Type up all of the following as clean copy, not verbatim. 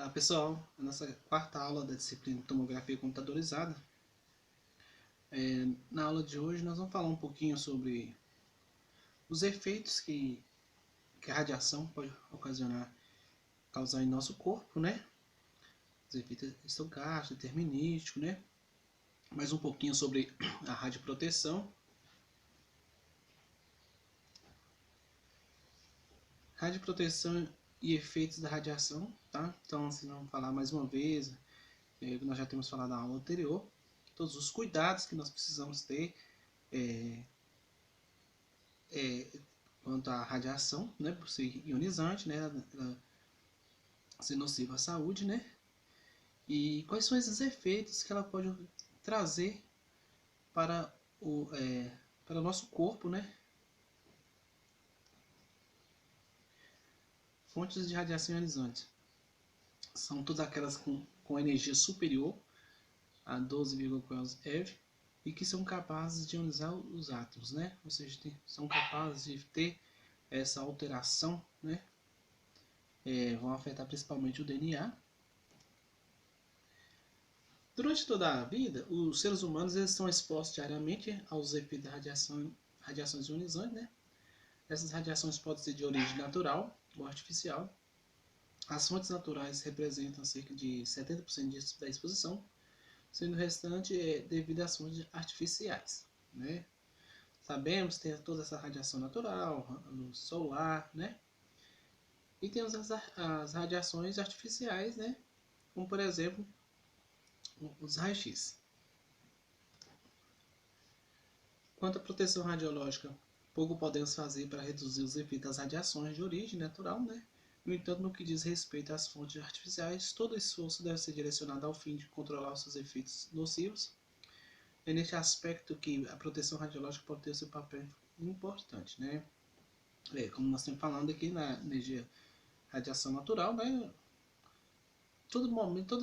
Olá pessoal, a nossa quarta aula da disciplina de tomografia computadorizada. Na aula de hoje nós vamos falar um pouquinho sobre os efeitos que a radiação pode causar em nosso corpo, né? Os efeitos estocásticos, determinísticos, né? Mais um pouquinho sobre a radioproteção. Radioproteção e efeitos da radiação, tá? Então, assim, vamos falar mais uma vez, nós já temos falado na aula anterior, todos os cuidados que nós precisamos ter quanto à radiação, né, por ser ionizante, né, ela ser nociva à saúde, né, e quais são esses efeitos que ela pode trazer para para o nosso corpo, né. Fontes de radiação ionizante são todas aquelas com energia superior a 12,4 eV e que são capazes de ionizar os átomos, né, ou seja, são capazes de ter essa alteração, né, vão afetar principalmente o DNA. Durante toda a vida, os seres humanos eles estão expostos diariamente aos efeitos da radiações ionizantes, né? Essas radiações podem ser de origem natural ou artificial. As fontes naturais representam cerca de 70% da exposição, sendo o restante devido às fontes artificiais, né? Sabemos que tem toda essa radiação natural, luz solar, né? E temos as radiações artificiais, né? Como por exemplo os raios-x. Quanto à proteção radiológica, pouco podemos fazer para reduzir os efeitos das radiações de origem natural, né? No entanto, no que diz respeito às fontes artificiais, todo esforço deve ser direcionado ao fim de controlar os seus efeitos nocivos. É neste aspecto que a proteção radiológica pode ter o seu papel importante, né? Como nós estamos falando aqui na energia radiação natural, né? Todo momento,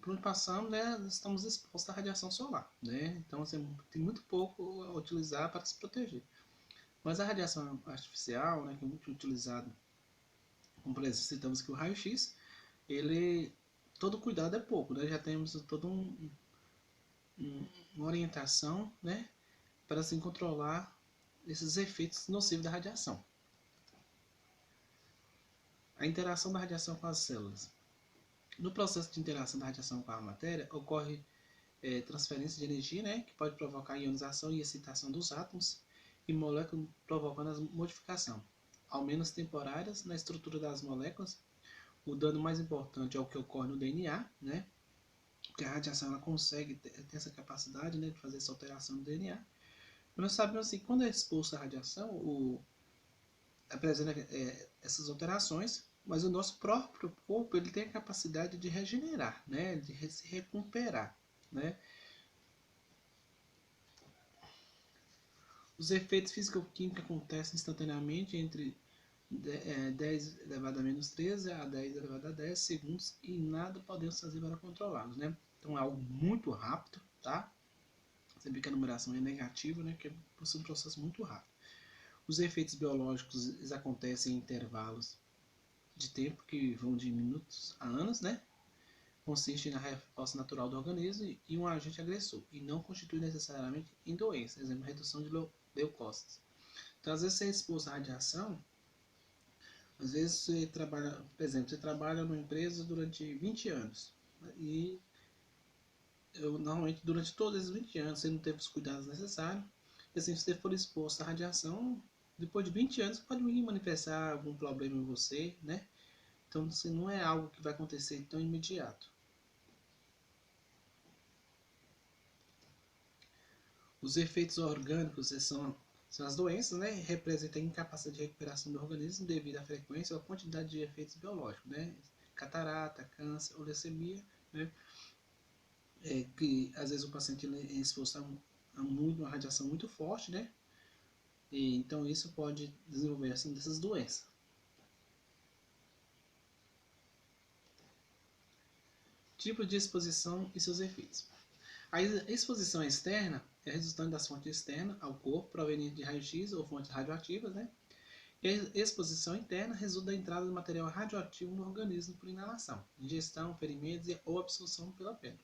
por onde passamos, né, estamos expostos à radiação solar, né? Então, assim, tem muito pouco a utilizar para se proteger. Mas a radiação artificial, né, que é muito utilizada, como por exemplo, citamos que o raio-x, todo cuidado é pouco, né? Já temos toda uma orientação, né, para assim controlar esses efeitos nocivos da radiação. A interação da radiação com as células. No processo de interação da radiação com a matéria, ocorre transferência de energia, né, que pode provocar ionização e excitação dos átomos e moléculas, provocando a modificação, ao menos temporárias, na estrutura das moléculas. O dano mais importante é o que ocorre no DNA, né, porque a radiação ela consegue ter essa capacidade, né, de fazer essa alteração no DNA. Mas nós sabemos assim, quando é exposto à radiação, apresenta essas alterações, mas o nosso próprio corpo ele tem a capacidade de regenerar, né, de se recuperar, né. Os efeitos físico-químicos acontecem instantaneamente entre 10 elevado a menos 13 a 10 elevado a 10 segundos e nada podemos fazer para controlá-los, né. Então é algo muito rápido, tá? Você vê que a numeração é negativa, né, que é um processo muito rápido. Os efeitos biológicos eles acontecem em intervalos de tempo que vão de minutos a anos, né? Consiste na resposta natural do organismo e um agente agressor, e não constitui necessariamente em doença, exemplo, redução de leucócitos. Então, às vezes você é exposto à radiação, às vezes você trabalha, por exemplo, você trabalha numa empresa durante 20 anos, e normalmente durante todos esses 20 anos você não teve os cuidados necessários, e assim, se você for exposto à radiação, depois de 20 anos pode vir manifestar algum problema em você, né? Então, assim, não é algo que vai acontecer tão imediato. Os efeitos orgânicos são as doenças, né? Representam a incapacidade de recuperação do organismo devido à frequência ou à quantidade de efeitos biológicos, né? Catarata, câncer, leucemia, né? Que às vezes o paciente é exposto a uma radiação muito forte, né? E, então isso pode desenvolver assim dessas doenças. Tipo de exposição e seus efeitos. A exposição externa é resultante das fontes externas ao corpo, proveniente de raio-x ou fontes radioativas, né? Exposição interna resulta da entrada do material radioativo no organismo por inalação, ingestão, ferimentos ou absorção pela pele.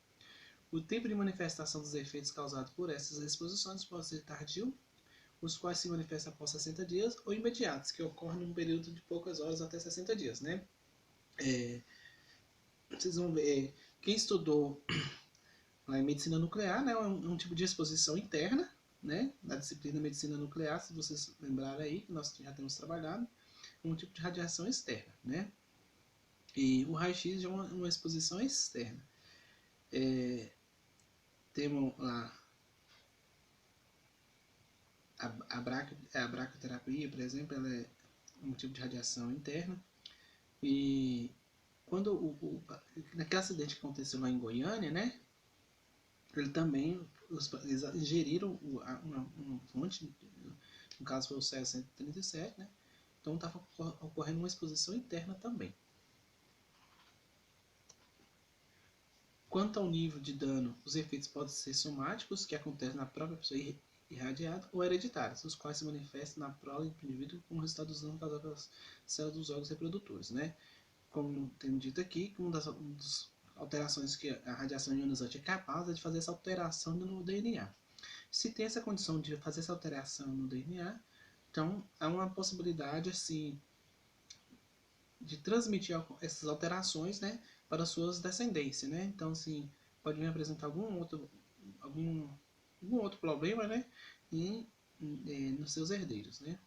O tempo de manifestação dos efeitos causados por essas exposições pode ser tardio, os quais se manifestam após 60 dias, ou imediatos, que ocorrem num período de poucas horas até 60 dias, né? Vocês vão ver, quem estudou lá em medicina nuclear, né, um tipo de exposição interna, né, na disciplina medicina nuclear, se vocês lembrarem aí, que nós já temos trabalhado, um tipo de radiação externa, né? E o raio-x é uma exposição externa. Temos lá a braquioterapia, por exemplo, ela é um tipo de radiação interna. E quando naquele acidente que aconteceu lá em Goiânia, né, ele também, eles ingeriram uma fonte, no caso foi o Césio 137, né, então estava ocorrendo uma exposição interna também. Quanto ao nível de dano, os efeitos podem ser somáticos, que acontecem na própria pessoa irradiada, ou hereditários, os quais se manifestam na prole do indivíduo como resultado dos danos causados pelas células dos órgãos reprodutores, né? Como tem dito aqui, uma das alterações que a radiação ionizante é capaz é de fazer essa alteração no DNA. Se tem essa condição de fazer essa alteração no DNA, então há uma possibilidade assim de transmitir essas alterações, né, para suas descendências, né? Então, assim, pode vir apresentar algum outro problema, né, nos seus herdeiros, né?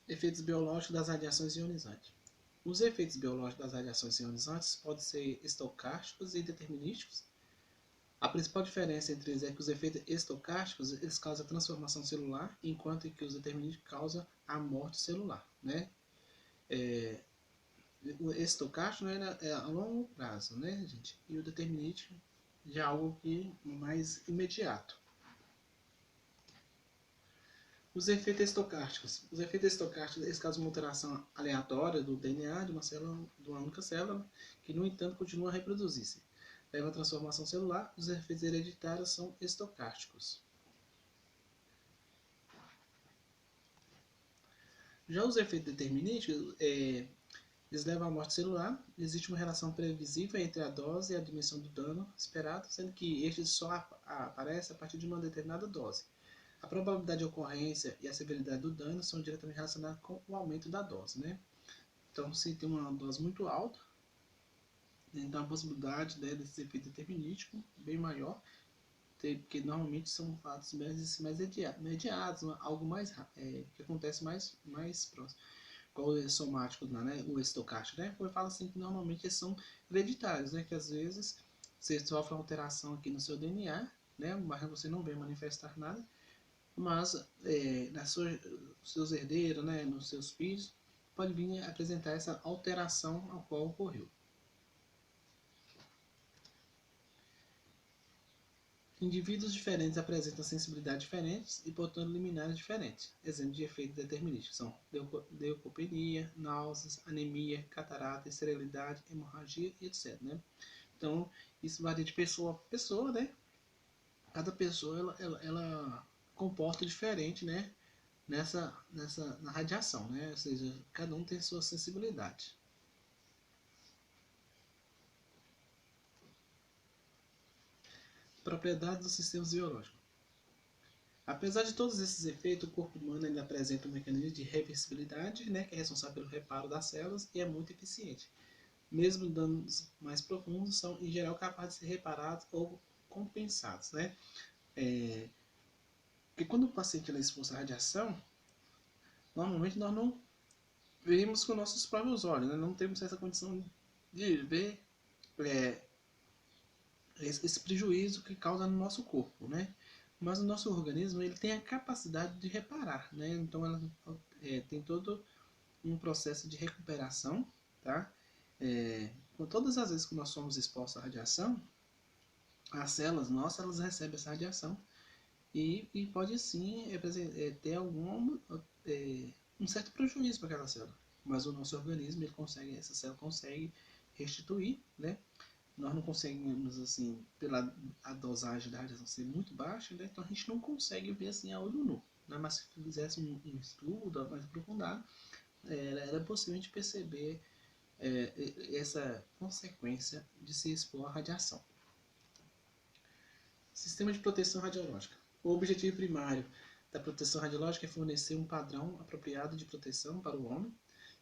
Efeitos biológicos das radiações ionizantes. Os efeitos biológicos das radiações ionizantes podem ser estocásticos e determinísticos. A principal diferença entre eles é que os efeitos estocásticos eles causam a transformação celular, enquanto que os determinísticos causam a morte celular, né? O estocástico, né, é a longo prazo, né, gente? E o determinístico já é algo que mais imediato. Os efeitos estocásticos. Os efeitos estocásticos eles causam uma alteração aleatória do DNA de uma célula, de uma única célula, que no entanto continua a reproduzir-se. Leva à transformação celular. Os efeitos hereditários são estocásticos. Já os efeitos determinísticos, eles levam à morte celular. Existe uma relação previsível entre a dose e a dimensão do dano esperado, sendo que este só aparece a partir de uma determinada dose. A probabilidade de ocorrência e a severidade do dano são diretamente relacionadas com o aumento da dose, né? Então, se tem uma dose muito alta, então a possibilidade, né, desse efeito determinístico bem maior, porque normalmente são fatos mais imediatos, algo mais que acontece mais próximo. Qual o somático, né, o estocástico, né? Eu falo assim que normalmente eles são hereditários, né? Que às vezes você sofre uma alteração aqui no seu DNA, né? Mas você não vê manifestar nada, mas nos seus herdeiros, né, nos seus filhos, pode vir a apresentar essa alteração a qual ocorreu. Indivíduos diferentes apresentam sensibilidades diferentes e, portanto, liminares diferentes. Exemplos de efeitos determinísticos são leucopenia, náuseas, anemia, catarata, esterilidade, hemorragia, etc. Né? Então, isso varia de pessoa a pessoa, né? Cada pessoa ela comporta diferente, né? Na radiação, né? Ou seja, cada um tem sua sensibilidade. Propriedades dos sistemas biológicos. Apesar de todos esses efeitos, o corpo humano ainda apresenta um mecanismo de reversibilidade, né, que é responsável pelo reparo das células e é muito eficiente. Mesmo danos mais profundos são, em geral, capazes de ser reparados ou compensados. Né? Porque quando o paciente é exposto à radiação, normalmente nós não vemos com nossos próprios olhos, né? Não temos essa condição de ver esse prejuízo que causa no nosso corpo, né? Mas o nosso organismo ele tem a capacidade de reparar, né? Então ela tem todo um processo de recuperação, tá? Com todas as vezes que nós somos expostos à radiação, as células nossas elas recebem essa radiação e pode sim ter um certo prejuízo para aquela célula, mas o nosso organismo essa célula consegue restituir, né? nós não conseguimos, assim, pela a dosagem da radiação ser muito baixa, né? Então a gente não consegue ver assim a olho nu. Né? Mas se fizesse um estudo mais aprofundado, era possível a gente perceber essa consequência de se expor à radiação. Sistema de proteção radiológica. O objetivo primário da proteção radiológica é fornecer um padrão apropriado de proteção para o homem,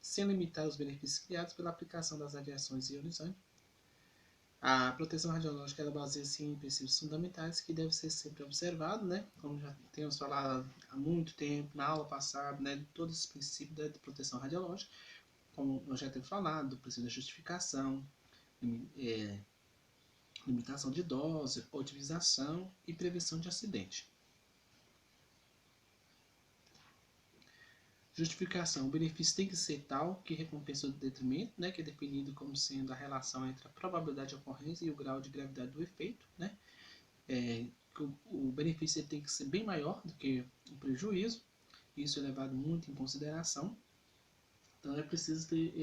sem limitar os benefícios criados pela aplicação das radiações ionizantes. A proteção radiológica ela baseia-se em princípios fundamentais que devem ser sempre observados, né? Como já temos falado há muito tempo, na aula passada, né? Todos os princípios da proteção radiológica, como nós já temos falado, do princípio da justificação, limitação de dose, otimização e prevenção de acidente. Justificação. O benefício tem que ser tal que recompensa o detrimento, né, que é definido como sendo a relação entre a probabilidade de ocorrência e o grau de gravidade do efeito. Né? O benefício tem que ser bem maior do que o prejuízo. Isso é levado muito em consideração. Então é preciso ter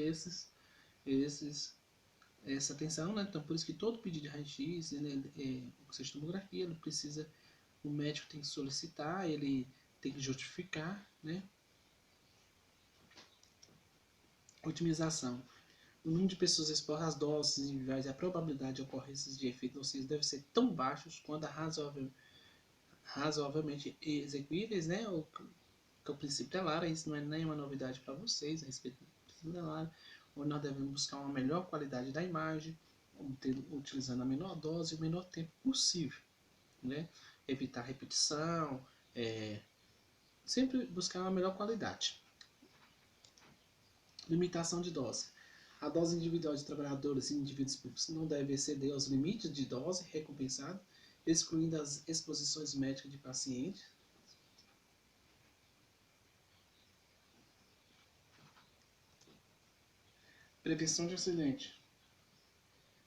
essa atenção. Né? Então por isso que todo pedido de raio-x, né, ou seja, tomografia, ele precisa, o médico tem que solicitar, ele tem que justificar, né? Otimização. O número de pessoas expostas às doses individuais e a probabilidade de ocorrência de efeitos nocivos deve ser tão baixos quanto razoavelmente execuíveis, né? O princípio da Lara, isso não é nenhuma novidade para vocês a respeito do princípio da Lara, onde nós devemos buscar uma melhor qualidade da imagem, utilizando a menor dose e o menor tempo possível, né? Evitar repetição, sempre buscar uma melhor qualidade. Limitação de dose. A dose individual de trabalhadores e indivíduos públicos não deve exceder os limites de dose recompensada, excluindo as exposições médicas de pacientes. Prevenção de acidente.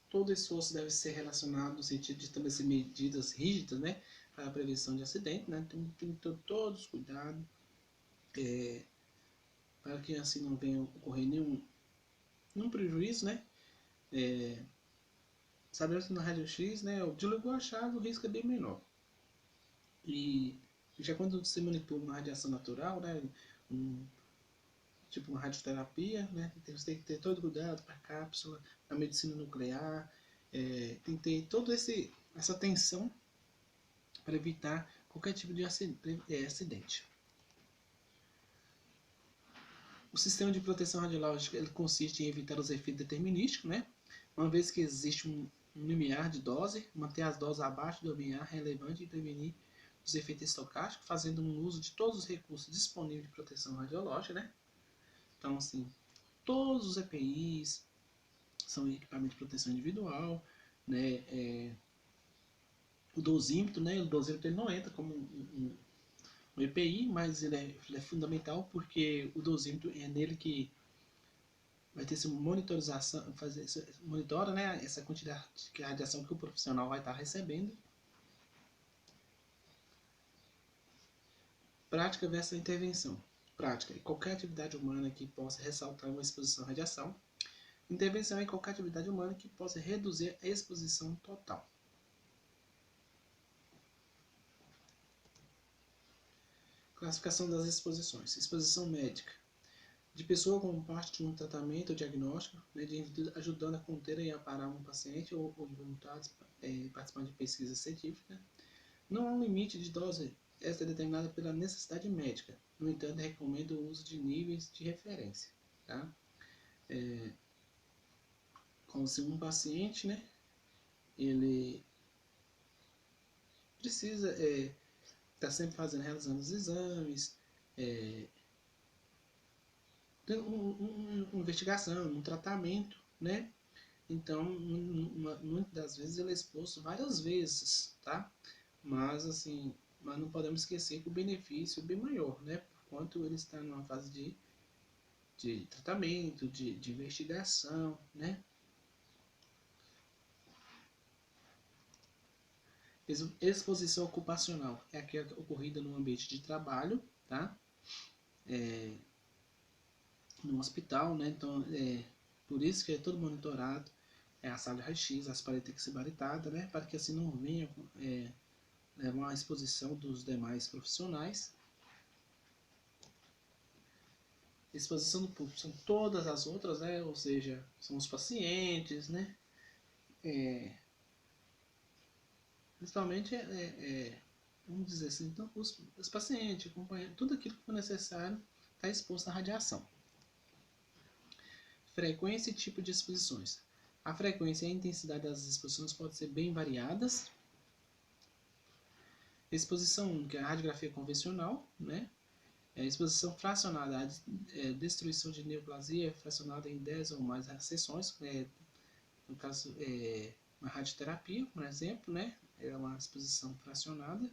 Todo esforço deve ser relacionado no sentido de estabelecer medidas rígidas, né, para a prevenção de acidente, né? Tem que ter todos os cuidados para que assim não venha ocorrer nenhum prejuízo, né? Sabemos que no raio-x, né, o desligou a chave, o risco é bem menor. E já quando você manipula uma radiação natural, né, tipo uma radioterapia, né, você tem que ter todo cuidado para a cápsula, a medicina nuclear, tem que ter toda essa atenção para evitar qualquer tipo de acidente. O sistema de proteção radiológica ele consiste em evitar os efeitos determinísticos, né? Uma vez que existe um limiar de dose, manter as doses abaixo do limiar relevante e prevenir os efeitos estocásticos, fazendo um uso de todos os recursos disponíveis de proteção radiológica, né? Então, assim, todos os EPIs são equipamentos de proteção individual, né? O dosímetro, né? O dosímetro ele não entra como um EPI, mas ele é fundamental porque o dosímetro é nele que vai ter essa monitorização, monitora, né, essa quantidade de radiação que o profissional vai estar recebendo. Prática versus intervenção. Prática é qualquer atividade humana que possa ressaltar uma exposição à radiação. Intervenção é qualquer atividade humana que possa reduzir a exposição total. Classificação das exposições. Exposição médica. De pessoa como parte de um tratamento ou diagnóstico, né, de indivíduo ajudando a conter e amparar um paciente ou voluntários participando de pesquisa científica. Não há um limite de dose, esta é determinada pela necessidade médica. No entanto, recomendo o uso de níveis de referência. Tá? Como se um paciente, né, ele precisa estar sempre realizando os exames, uma investigação, um tratamento, né? Então, muitas das vezes ele é exposto várias vezes, tá? Mas, assim, mas não podemos esquecer que o benefício é bem maior, né? Por quanto ele está numa fase de tratamento, de investigação, né? Exposição ocupacional é aquela ocorrida no ambiente de trabalho, tá? No hospital, né? Então, por isso que é todo monitorado, a sala de raio-x, as paredes têm que ser baritadas, né? Para que assim não venha levar uma exposição dos demais profissionais. Exposição do público são todas as outras, né? Ou seja, são os pacientes, né? Principalmente, vamos dizer assim, então, os pacientes, acompanhando, tudo aquilo que for necessário está exposto à radiação. Frequência e tipo de exposições. A frequência e a intensidade das exposições podem ser bem variadas. Exposição 1, que é a radiografia convencional, né? Exposição fracionada, a destruição de neoplasia fracionada em 10 ou mais sessões, no caso, uma radioterapia, por exemplo, né? É uma exposição fracionada,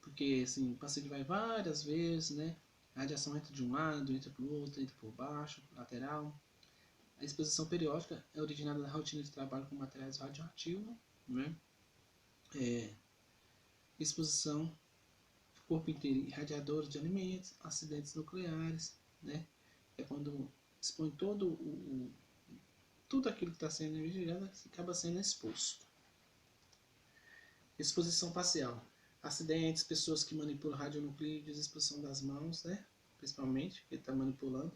porque assim, o paciente vai várias vezes, né? A radiação entra de um lado, entra para o outro, entra por baixo, lateral. A exposição periódica é originada da rotina de trabalho com materiais radioativos, né? Exposição corpo inteiro, irradiadores de alimentos, acidentes nucleares, né? É quando expõe tudo aquilo que está sendo investigado acaba sendo exposto. Exposição parcial. Acidentes, pessoas que manipulam radionuclídeos, exposição das mãos, né? Principalmente, que está manipulando.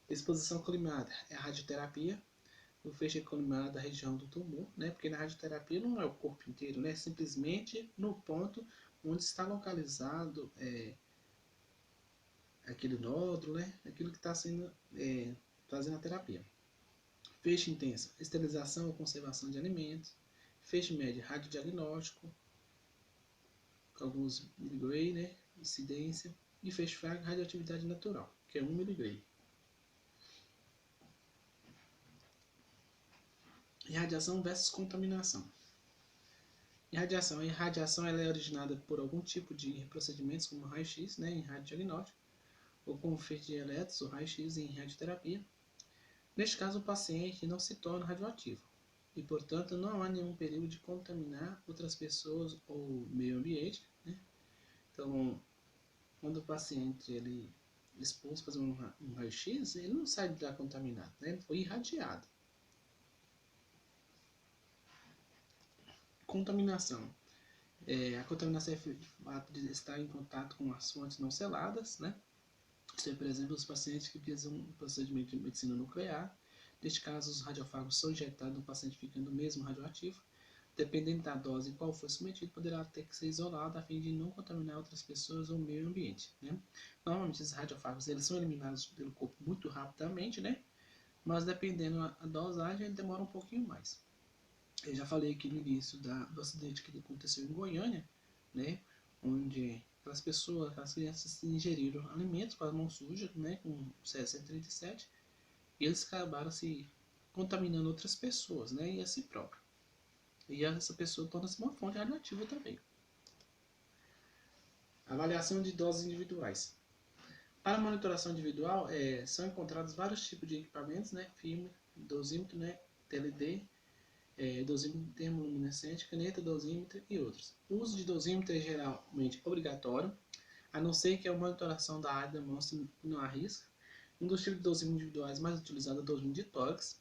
Exposição colimada é a radioterapia. O feixe colimado da região do tumor, né? Porque na radioterapia não é o corpo inteiro, né? Simplesmente no ponto onde está localizado aquele nódulo, né? Aquilo que está sendo fazendo a terapia. Feixe intensa, esterilização ou conservação de alimentos. Feixe médio, radiodiagnóstico, alguns miligray, né? Incidência. E feixe fraco, radioatividade natural, que é 1 miligray. Irradiação versus contaminação. Irradiação. A irradiação ela é originada por algum tipo de procedimentos, como raio-x, né, em radiodiagnóstico, ou com feixe de elétrons ou raio-x em radioterapia. Neste caso, o paciente não se torna radioativo e, portanto, não há nenhum perigo de contaminar outras pessoas ou meio ambiente, né? Então, quando o paciente ele expôs fazer um raio-x, ele não sai de lá contaminado, né? Ele foi irradiado. Contaminação. A contaminação é o fato de estar em contato com as fontes não seladas, né? Isso é, por exemplo, os pacientes que utilizam um procedimento de medicina nuclear. Neste caso, os radiofármacos são injetados no paciente ficando mesmo radioativo. Dependendo da dose e qual for submetido, poderá ter que ser isolado a fim de não contaminar outras pessoas ou o meio ambiente, né? Normalmente, esses radiofármacos eles são eliminados pelo corpo muito rapidamente, né? Mas dependendo da dosagem, ele demora um pouquinho mais. Eu já falei aqui no início do acidente que aconteceu em Goiânia, né? Onde aquelas pessoas, aquelas crianças ingeriram alimentos com as mãos sujas, né? Com CS-137, e eles acabaram se contaminando outras pessoas, né? E a si próprio. E essa pessoa torna-se uma fonte radioativa também. Avaliação de doses individuais. Para a monitoração individual, são encontrados vários tipos de equipamentos, né? Filme, dosímetro, né? TLD, dosímetro termoluminescente, caneta dosímetro e outros. O uso de dosímetro é geralmente obrigatório, a não ser que a monitoração da área demonstre que não há risco. Um dos tipos de dosímetros individuais mais utilizados é o dosímetro de tórax.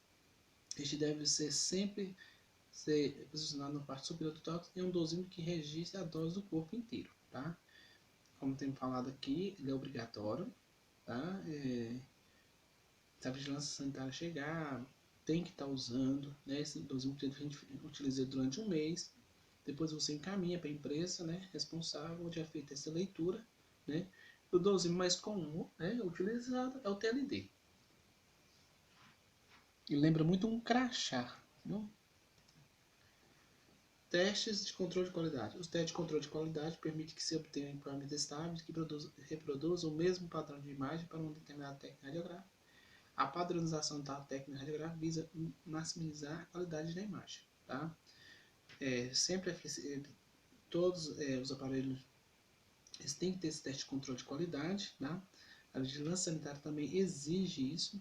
Este deve sempre ser posicionado na parte superior do tórax e é um dosímetro que registra a dose do corpo inteiro, tá? Como temos falado aqui, ele é obrigatório, tá? Se a vigilância sanitária chegar, tem que estar usando, né? Esse dosímetro a gente utiliza durante um mês. Depois você encaminha para a empresa, né, responsável, onde é feita essa leitura, né? O dosímetro mais comum, né, utilizado é o TLD. E lembra muito um crachá, não? Testes de controle de qualidade. Os testes de controle de qualidade permitem que se obtenham equipamentos estáveis que reproduzam o mesmo padrão de imagem para uma determinada técnica radiográfica. A padronização da técnica radiográfica visa maximizar a qualidade da imagem, tá? Sempre todos os aparelhos eles têm que ter esse teste de controle de qualidade, tá? A vigilância sanitária também exige isso.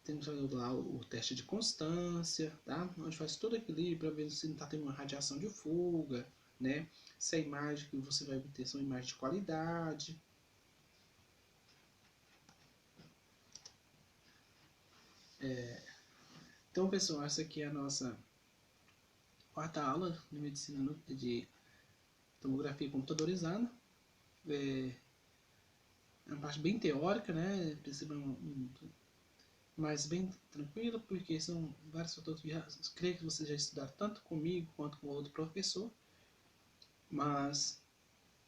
Temos lá o teste de constância, tá? Onde faz todo o equilíbrio para ver se não está tendo uma radiação de fuga, né? Se a imagem que você vai obter são imagens de qualidade. Então, pessoal, essa aqui é a nossa quarta aula de medicina de tomografia computadorizada. É uma parte bem teórica, né? Mas bem tranquila, porque são vários fatores que creio que você já estudaram tanto comigo quanto com outro professor, mas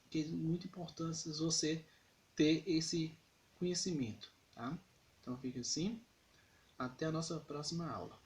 que é muito importante você ter esse conhecimento, tá? Então fica assim, até a nossa próxima aula.